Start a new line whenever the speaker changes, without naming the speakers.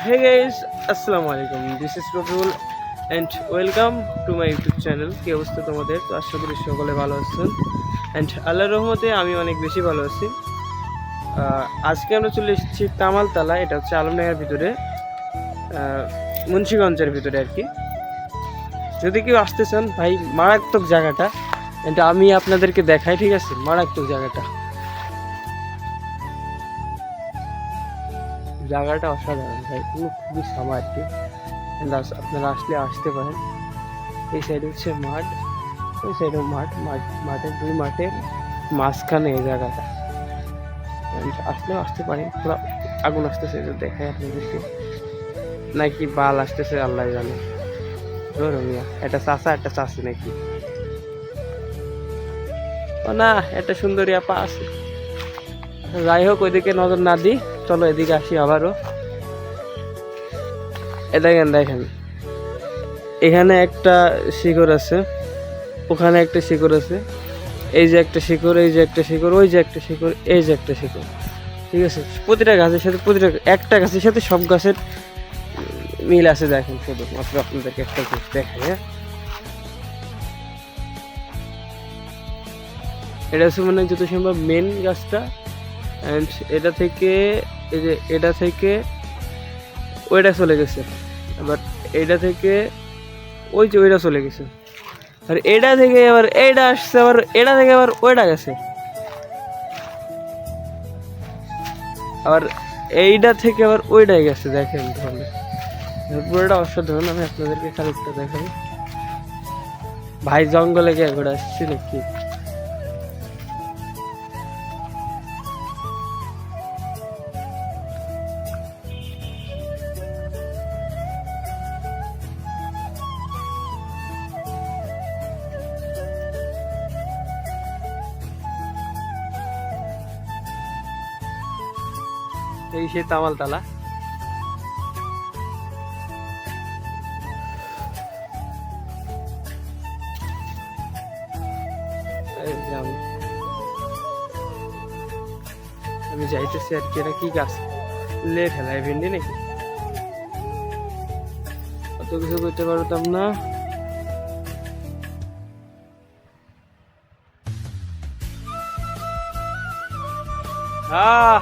Hey guys, Assalamu alaikum. This is Roful and welcome to my YouTube channel. কি অবস্থা তোমাদের? তো আশা করি সকলে ভালো আছেন and আল্লাহর রহমতে আমি অনেক বেশি ভালো আছি। আজকে আমরা চলে এসেছি তামালতলা, এটা হচ্ছে আলমডাঙ্গার ভিতরে, মুন্সিগঞ্জের ভিতরে আর কি। যদি কেউ আসতে চান ভাই, মারাত্মক জায়গাটা, এটা আমি আপনাদেরকে দেখাই, ঠিক আছে? মারাত্মক জায়গাটা অসাধারণ ভাই, খুবই সামা আর কি। আপনারা আসতে পারেন। এই সাইডে হচ্ছে মাঠ, ওই সাইডেও মাঠের দুই মাঠের মাঝখানে এই জায়গাটা। আসতে পারেন। পুরো আগুন আসতেছে, দেখাই আপনাদেরকে, নাকি বাল আসতেছে আল্লাহ জানে। রমিয়া একটা চাষা একটা চাষি নাকি, ও না, একটা সুন্দরী আপা আছে। যাই হোক, ওইদিকে নজর না দিই, চলো এদিকে আসি আবারও। দেখেন এখানে একটা শিকড় আছে, ওখানে একটা শিকড় আছে, এই যে একটা শিকড়, এই যে একটা শিকড়, ওই যে একটা শিকড়, এই যে একটা শিকড়, ঠিক আছে? প্রতিটা গাছের সাথে একটা গাছের সাথে সব গাছের মিল আছে। দেখেন, শুধুমাত্র আপনাদেরকে একটা জিনিস দেখাই। হ্যাঁ, এটা হচ্ছে মানে যত সম্ভব মেন গাছটা। অ্যান্ড এটা থেকে ওইটা চলে গেছে, আবার এটা থেকে ওই যে ওইটা চলে গেছে, আর এটা থেকে আবার এইটা আসছে, আবার এটা থেকে আবার ওইটা গেছে, আবার এইটা থেকে আবার ওইটাই গেছে। দেখেন তাহলে পুরোটা অসাধারণ। আমি আপনাদেরকে খানিকটা দেখাই। ভাই জঙ্গলে গিয়ে ঘুরে আসছি নাকি? এই সে তামালতলা। আমি যাইতেছি আর কি। এটা কি গাছ? লেট হেলায় ভেন্ডি নাকি? অত কিছু করতে পারতাম না। আহ